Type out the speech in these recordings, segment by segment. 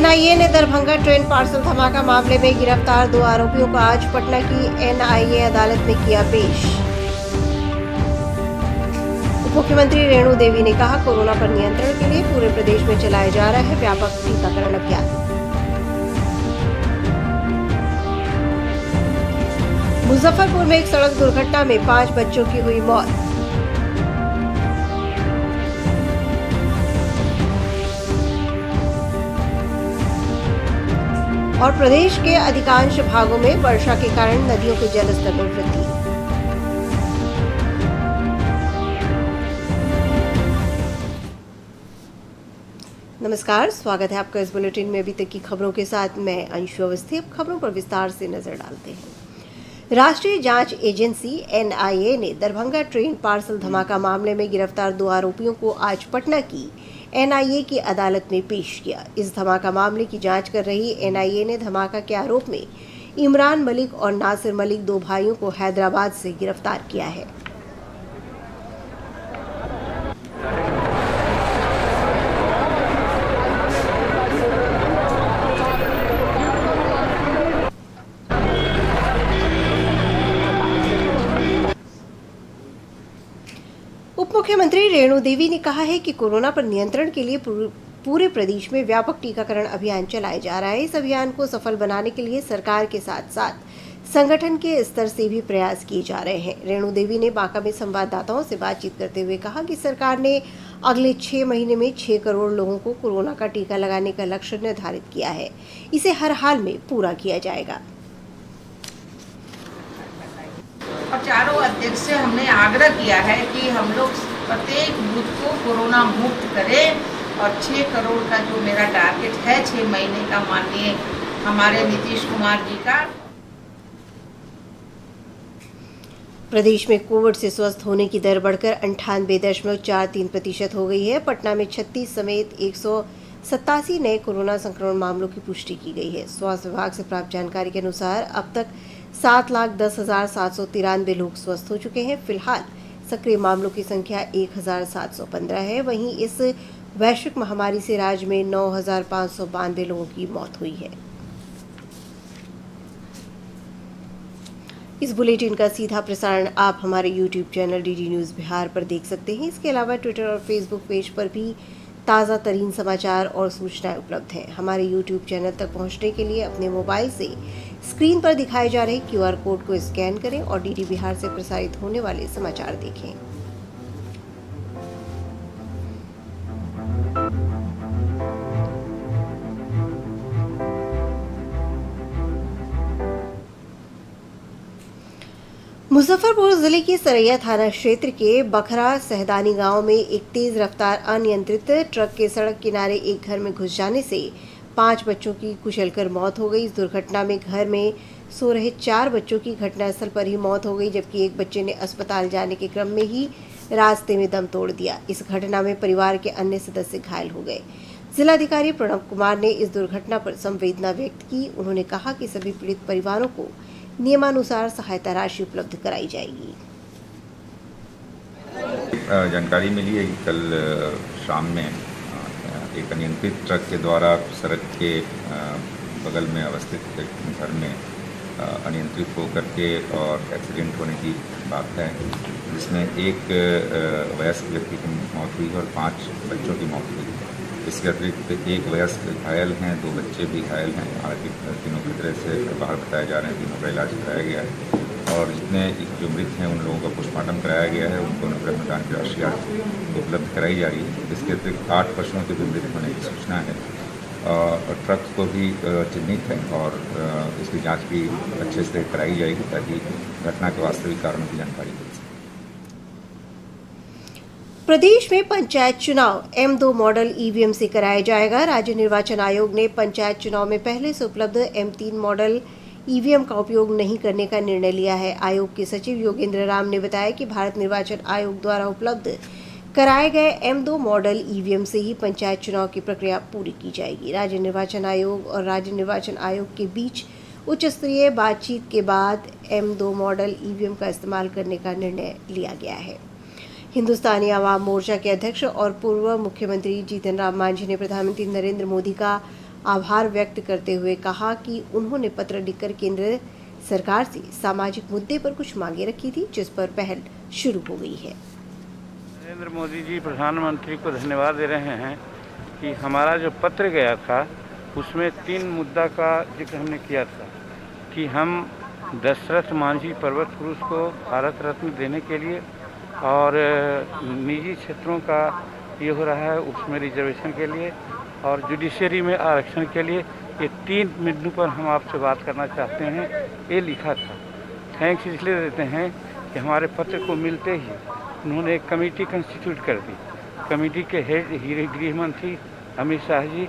NIA ने Darbhanga train parcel धमाका मामले में गिरफ्तार 2 आरोपियों को आज पटना की एनआईए अदालत में किया पेश। उप मुख्यमंत्री रेणु देवी ने कहा, कोरोना पर नियंत्रण के लिए पूरे प्रदेश में चलाया जा रहा है व्यापक टीकाकरण अभियान। मुजफ्फरपुर में एक सड़क दुर्घटना में 5 बच्चों की हुई मौत। और प्रदेश के अधिकांश भागों में वर्षा के कारण नदियों के जलस्तर में वृद्धि। नमस्कार, स्वागत है आपका इस बुलेटिन में। अभी तक की खबरों के साथ मैं अंशु अवस्थी। अब खबरों पर विस्तार से नजर डालते हैं। राष्ट्रीय जांच एजेंसी एनआईए ने दरभंगा ट्रेन पार्सल धमाका मामले में गिरफ्तार 2 आरोपियों को आज पटना की एनआईए की अदालत में पेश किया। इस धमाका मामले की जांच कर रही एनआईए ने धमाका के आरोप में इमरान मलिक और नासिर मलिक 2 भाइयों को हैदराबाद से गिरफ्तार किया है। उप मुख्यमंत्री रेणु देवी ने कहा है कि कोरोना पर नियंत्रण के लिए पूरे प्रदेश में व्यापक टीकाकरण अभियान चलाया जा रहा है। इस अभियान को सफल बनाने के लिए सरकार के साथ साथ संगठन के स्तर से भी प्रयास किए जा रहे हैं। रेणु देवी ने बांका में संवाददाताओं से बातचीत करते हुए कहा कि सरकार ने अगले 6 महीने में 6 करोड़ लोगों को कोरोना का टीका लगाने का लक्ष्य निर्धारित किया है। इसे हर हाल में पूरा किया जाएगा। और चारों अध्यक्ष से हमने आग्रह किया है कि हम लोग प्रत्येक बूथ को कोरोना मुक्त करें और 6 करोड़ का जो मेरा टारगेट है 6 महीने का, माननीय हमारे नीतीश कुमार जी का। प्रदेश में कोविड से स्वस्थ होने की दर बढ़कर 98.43% हो गई है। पटना में 36 समेत 187 नए कोरोना संक्रमण मामलों की पुष्टि की गई है। स्वास्थ्य विभाग से प्राप्त जानकारी के अनुसार अब तक 7,10,793 लोग स्वस्थ हो चुके हैं। फिलहाल सक्रिय मामलों की संख्या 1,715 है। वहीं इस वैश्विक महामारी से राज्य में 9,592 लोगों की मौत हुई है। इस बुलेटिन का सीधा प्रसारण आप हमारे YouTube channel DD news Bihar पर देख सकते हैं। इसके अलावा ट्विटर और फेसबुक पेज पर भी ताज़ा तरीन समाचार और सूचनाएं उपलब्ध हैं। हमारे YouTube चैनल तक पहुंचने के लिए अपने मोबाइल से स्क्रीन पर दिखाए जा रहे QR कोड को स्कैन करें और DD बिहार से प्रसारित होने वाले समाचार देखें। मुजफ्फरपुर जिले के सरैया थाना क्षेत्र के बखरा सहदानी गांव में एक तेज रफ्तार अनियंत्रित ट्रक के सड़क किनारे एक घर में घुस जाने से 5 बच्चों की कुचलकर मौत हो गई। इस दुर्घटना में घर में सो रहे 4 बच्चों की घटनास्थल पर ही मौत हो गई, जबकि एक बच्चे ने अस्पताल जाने के क्रम में ही रास्ते में दम तोड़ दिया। इस घटना में परिवार के अन्य सदस्य घायल हो गए। जिलाधिकारी प्रणव कुमार ने इस दुर्घटना पर संवेदना व्यक्त की। उन्होंने कहा कि सभी पीड़ित परिवारों को नियमानुसार सहायता राशि उपलब्ध कराई जाएगी। जानकारी मिली है कि कल शाम में एक अनियंत्रित ट्रक के द्वारा सड़क के बगल में अवस्थित एक घर में अनियंत्रित होकर के और एक्सीडेंट होने की बात है, जिसमें एक वयस्क व्यक्ति की मौत हुई और 5 बच्चों की मौत हुई। इसके अतिरिक्त एक वयस्क घायल हैं, 2 बच्चे भी घायल हैं। हालांकि तीनों की तरह से बाहर बताए जा रहे हैं, तीनों का इलाज कराया गया है और जितने जो मृत हैं उन लोगों का पोस्टमार्टम कराया गया है, उनको अनुग्रह की राशि उपलब्ध कराई जा रही है। इसके अतिरिक्त 8 पशुओं के भी मृत होने की सूचना है और ट्रक को भी चिन्हित है और इसकी जाँच भी अच्छे से कराई जाएगी ताकि घटना के वास्तविक कारणों की जानकारी मिल सके। प्रदेश में पंचायत चुनाव M2 मॉडल ईवीएम से कराया जाएगा। राज्य निर्वाचन आयोग ने पंचायत चुनाव में पहले से उपलब्ध M3 मॉडल ईवीएम का उपयोग नहीं करने का निर्णय लिया है। आयोग के सचिव योगेंद्र राम ने बताया कि भारत निर्वाचन आयोग द्वारा उपलब्ध कराए गए M2 मॉडल ईवीएम से ही पंचायत चुनाव की प्रक्रिया पूरी की जाएगी। राज्य निर्वाचन आयोग और राज्य निर्वाचन आयोग के बीच उच्च स्तरीय बातचीत के बाद M2 मॉडल ईवीएम का इस्तेमाल करने का निर्णय लिया गया है। हिंदुस्तानी आवाम मोर्चा के अध्यक्ष और पूर्व मुख्यमंत्री जीतन राम मांझी ने प्रधानमंत्री नरेंद्र मोदी का आभार व्यक्त करते हुए कहा कि उन्होंने पत्र लिखकर केंद्र सरकार से सामाजिक मुद्दे पर कुछ मांगे रखी थी, जिस पर पहल शुरू हो गई है। नरेंद्र मोदी जी प्रधानमंत्री को धन्यवाद दे रहे हैं कि हमारा जो पत्र गया था उसमें 3 मुद्दा का जिक्र हमने किया था कि हम दशरथ मांझी पर्वत पुरुष को भारत रत्न देने के लिए और निजी क्षेत्रों का ये हो रहा है उसमें रिजर्वेशन के लिए और जुडिशरी में आरक्षण के लिए, ये 3 मुद्दों पर हम आपसे बात करना चाहते हैं, ये लिखा था। थैंक्स इसलिए देते हैं कि हमारे पत्र को मिलते ही उन्होंने एक कमेटी कंस्टिट्यूट कर दी। कमेटी के हेड गृह मंत्री अमित शाह जी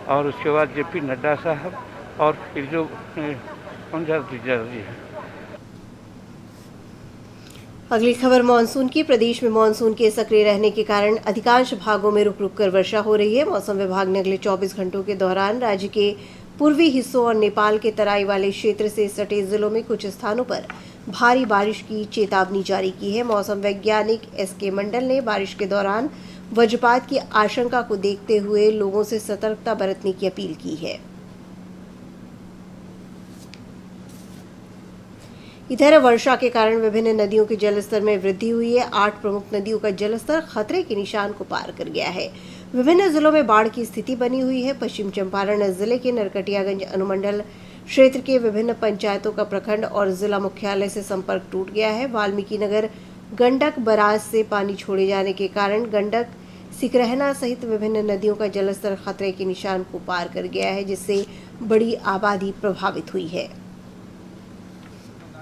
और उसके बाद JP नड्डा साहब और फिर जो पंजाब जी हैं। अगली खबर मानसून की। प्रदेश में मानसून के सक्रिय रहने के कारण अधिकांश भागों में रुक रुक कर वर्षा हो रही है। मौसम विभाग ने अगले 24 घंटों के दौरान राज्य के पूर्वी हिस्सों और नेपाल के तराई वाले क्षेत्र से सटे जिलों में कुछ स्थानों पर भारी बारिश की चेतावनी जारी की है। मौसम वैज्ञानिक SK मंडल ने बारिश के दौरान वज्रपात की आशंका को देखते हुए लोगों से सतर्कता बरतने की अपील की है। इधर वर्षा के कारण विभिन्न नदियों के जलस्तर में वृद्धि हुई है। 8 प्रमुख नदियों का जलस्तर खतरे के निशान को पार कर गया है। विभिन्न जिलों में बाढ़ की स्थिति बनी हुई है। पश्चिम चंपारण जिले के नरकटियागंज अनुमंडल क्षेत्र के विभिन्न पंचायतों का प्रखंड और जिला मुख्यालय से संपर्क टूट गया है। वाल्मीकि नगर गंडक बराज से पानी छोड़े जाने के कारण गंडक सिकरहना सहित विभिन्न नदियों का जलस्तर खतरे के निशान को पार कर गया है, जिससे बड़ी आबादी प्रभावित हुई है।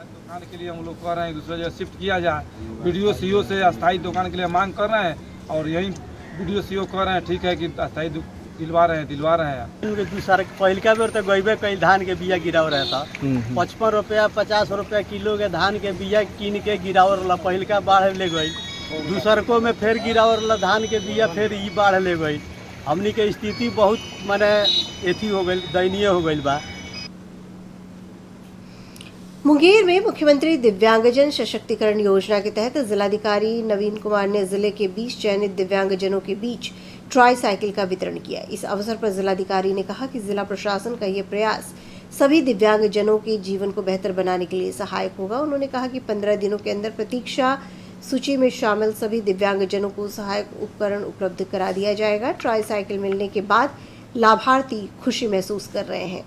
दुकान के लिए हम लोग कह रहे हैं दूसरी जगह शिफ्ट किया जाए। BDO CO से अस्थायी दुकान के लिए मांग कर रहे हैं और यही BDO CO कह रहे हैं ठीक है कि अस्थायी दिलवा रहे हैं। दूसरा पहिलका बेर तो गईबे कई धान के बिया गिराव रहा था। 55 रुपया 50 रुपया किलो के धान के बिया कीन के गिराव रहा। पहिलका बाढ़ ले गई, दूसरको में फिर गिराव रहा धान के बिया, फिर ई बाढ़ ले गई। हमनी के स्थिति बहुत माने एथी हो गई, दयनीय हो गई बा। मुंगेर में मुख्यमंत्री दिव्यांगजन सशक्तिकरण योजना के तहत जिलाधिकारी नवीन कुमार ने जिले के 20 चयनित दिव्यांगजनों के बीच ट्राई साइकिल का वितरण किया। इस अवसर पर जिलाधिकारी ने कहा कि जिला प्रशासन का यह प्रयास सभी दिव्यांगजनों के जीवन को बेहतर बनाने के लिए सहायक होगा। उन्होंने कहा कि 15 दिनों के अंदर प्रतीक्षा सूची में शामिल सभी दिव्यांगजनों को सहायक उपकरण उपलब्ध करा दिया जाएगा। ट्राई साइकिल मिलने के बाद लाभार्थी खुशी महसूस कर रहे हैं।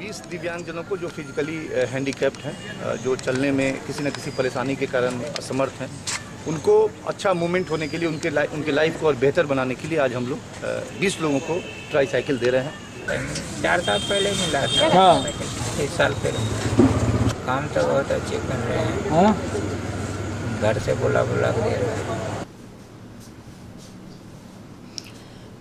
इस दिव्यांगजनों को जो फिजिकली हैंडीकैप्ड हैं, जो चलने में किसी न किसी परेशानी के कारण असमर्थ हैं, उनको अच्छा मूवमेंट होने के लिए उनके लाइफ को और बेहतर बनाने के लिए आज हम लोग 20 लोगों को ट्राई साइकिल दे रहे हैं। 4 साल पहले मिला था। हाँ। 1 साल पहले काम तो बहुत अच्छे कर रहे हैं। हाँ? घर से बुला दे रहे हैं।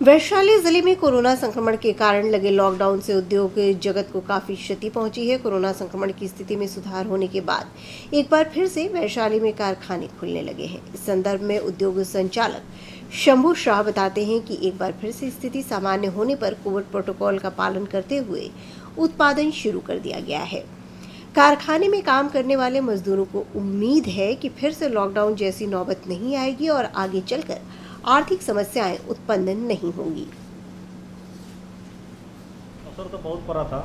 वैशाली जिले में कोरोना संक्रमण के कारण लगे लॉकडाउन से उद्योग जगत को काफी क्षति पहुंची है। कोरोना संक्रमण की स्थिति में सुधार होने के बाद एक बार फिर से वैशाली में कारखाने खुलने लगे हैं। इस संदर्भ में उद्योग संचालक शंभू शाह बताते हैं कि एक बार फिर से स्थिति सामान्य होने पर कोविड प्रोटोकॉल का पालन करते हुए उत्पादन शुरू कर दिया गया है। कारखाने में काम करने वाले मजदूरों को उम्मीद है कि फिर से लॉकडाउन जैसी नौबत नहीं आएगी और आगे चलकर आर्थिक समस्याएं उत्पन्न नहीं होंगी। असर तो बहुत पड़ा था,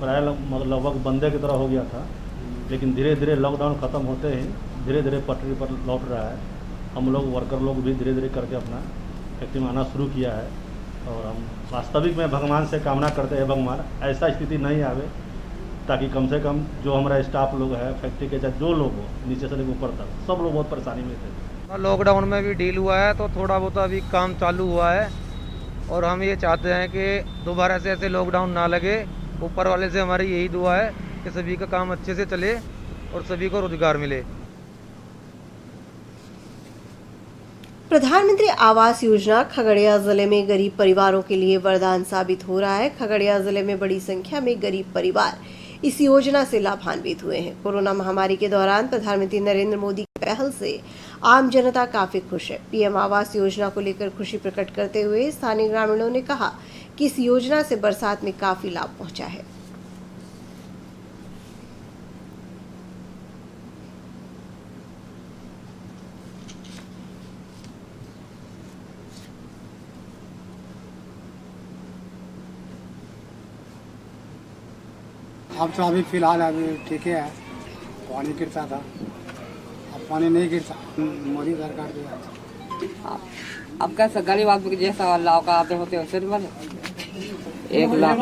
प्राय लगभग बंदे की तरह हो गया था, लेकिन धीरे धीरे लॉकडाउन खत्म होते ही धीरे धीरे पटरी पर लौट रहा है। हम लोग वर्कर लोग भी धीरे धीरे करके अपना फैक्ट्री में आना शुरू किया है और हम वास्तविक में भगवान से कामना करते हैं भगवान ऐसा स्थिति नहीं आवे, ताकि कम से कम जो हमारा स्टाफ लोग है फैक्ट्री के चाहे जो लोग हो नीचे से लेकर ऊपर तक सब लोग बहुत परेशानी में थे। लॉकडाउन में भी डील हुआ है तो थोड़ा बहुत अभी काम चालू हुआ है और हम ये चाहते हैं कि दोबारा से ऐसे लॉकडाउन ना लगे। ऊपर वाले से हमारी यही दुआ है कि सभी का काम अच्छे से चले और सभी को रोजगार मिले। प्रधानमंत्री आवास योजना खगड़िया जिले में गरीब परिवारों के लिए वरदान साबित हो रहा है। खगड़िया जिले में बड़ी संख्या में गरीब परिवार इस योजना से लाभान्वित हुए हैं। कोरोना महामारी के दौरान प्रधानमंत्री नरेंद्र मोदी की पहल से आम जनता काफी खुश है। पीएम आवास योजना को लेकर खुशी प्रकट करते हुए स्थानीय ग्रामीणों ने कहा कि इस योजना से बरसात में काफी लाभ पहुंचा है। अब तो अभी फिलहाल अभी ठीक है, पानी गिरता था, अब पानी नहीं गिरता। मोदी सरकार दिया। अब कैसे गरीब आदमी जैसा अल्लाह का आते होते वैसे बने 1 लाख।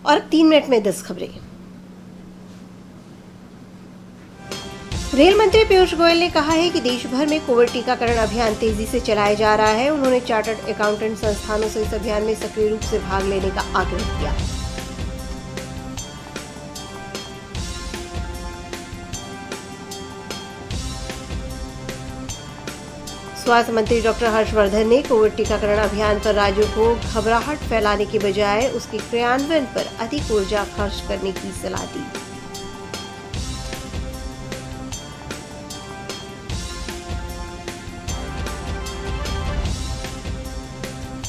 और 3 मिनट में 10 खबरें। रेल मंत्री पीयूष गोयल ने कहा है कि देश भर में कोविड टीकाकरण अभियान तेजी से चलाया जा रहा है। उन्होंने चार्टर्ड अकाउंटेंट संस्थानों से इस अभियान में सक्रिय रूप से भाग लेने का आग्रह किया। स्वास्थ्य मंत्री डॉक्टर हर्षवर्धन ने कोविड टीकाकरण अभियान पर राज्यों को घबराहट फैलाने के बजाय उसके क्रियान्वयन पर अधिक ऊर्जा खर्च करने की सलाह दी।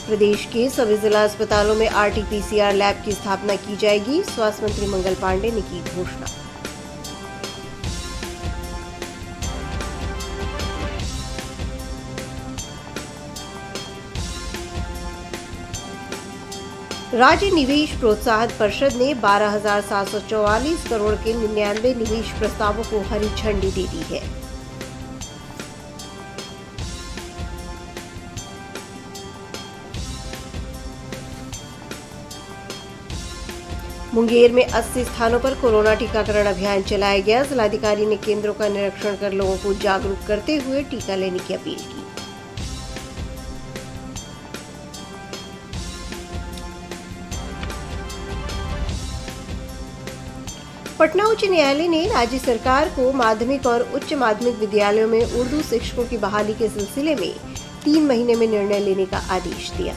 प्रदेश के सभी जिला अस्पतालों में RT-PCR लैब की स्थापना की जाएगी। स्वास्थ्य मंत्री मंगल पांडे ने की घोषणा। राज्य निवेश प्रोत्साहन परिषद ने 12,744 करोड़ के 99 निवेश प्रस्तावों को हरी झंडी दे दी है। मुंगेर में 80 स्थानों पर कोरोना टीकाकरण अभियान चलाया गया। जिलाधिकारी ने केंद्रों का निरीक्षण कर लोगों को जागरूक करते हुए टीका लेने की अपील की। पटना उच्च न्यायालय ने राज्य सरकार को माध्यमिक और उच्च माध्यमिक विद्यालयों में उर्दू शिक्षकों की बहाली के सिलसिले में 3 महीने में निर्णय लेने का आदेश दिया।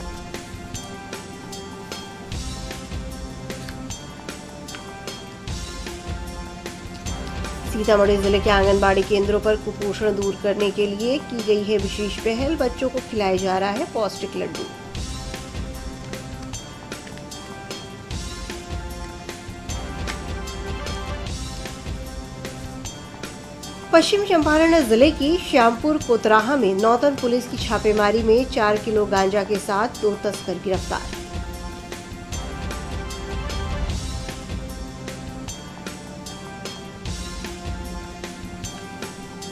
सीतामढ़ी जिले के आंगनबाड़ी केंद्रों पर कुपोषण दूर करने के लिए की गई है विशेष पहल। बच्चों को खिलाया जा रहा है पौष्टिक लड्डू। पश्चिम चंपारण जिले की श्यामपुर कोतराहा में नौतन पुलिस की छापेमारी में 4 किलो गांजा के साथ 2 तस्कर गिरफ्तार।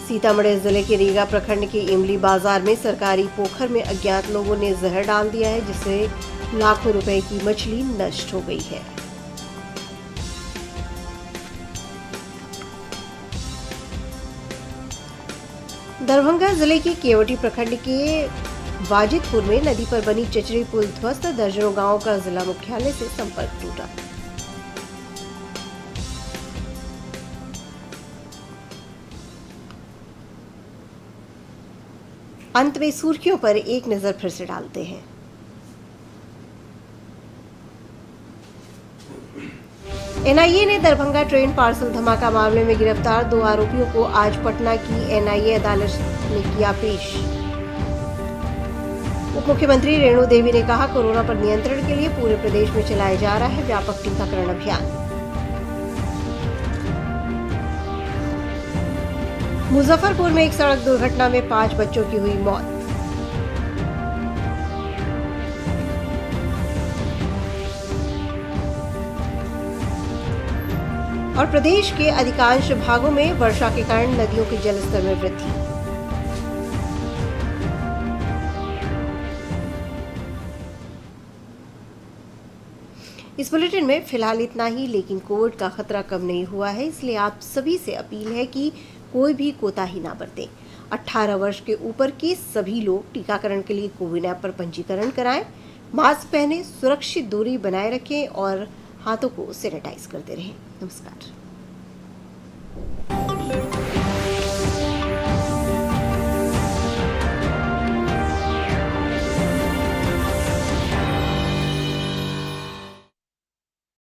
सीतामढ़ी जिले के रीगा प्रखंड के इमली बाजार में सरकारी पोखर में अज्ञात लोगों ने जहर डाल दिया है, जिससे लाखों रुपए की मछली नष्ट हो गई है। दरभंगा जिले के केवटी प्रखंड के वाजिदपुर में नदी पर बनी चचरी पुल ध्वस्त। दर्जनों गांवों का जिला मुख्यालय से संपर्क टूटा। अंत में सुर्खियों पर एक नजर फिर से डालते हैं। एनआईए ने दरभंगा ट्रेन पार्सल धमाका मामले में गिरफ्तार 2 आरोपियों को आज पटना की एनआईए अदालत ने किया पेश। उप मुख्यमंत्री रेणु देवी ने कहा, कोरोना पर नियंत्रण के लिए पूरे प्रदेश में चलाया जा रहा है व्यापक टीकाकरण अभियान। मुजफ्फरपुर में एक सड़क दुर्घटना में 5 बच्चों की हुई मौत। और प्रदेश के अधिकांश भागों में वर्षा के कारण नदियों के जलस्तर में वृद्धि। इस बुलेटिन में फिलहाल इतना ही, लेकिन कोविड का खतरा कम नहीं हुआ है, इसलिए आप सभी से अपील है कि कोई भी कोताही ना बरतें। 18 वर्ष के ऊपर के सभी लोग टीकाकरण के लिए कोविन ऐप पर पंजीकरण कराएं, मास्क पहनें, सुरक्षित दूरी बनाए रखें और हाथों को सैनिटाइज करते रहें। नमस्कार।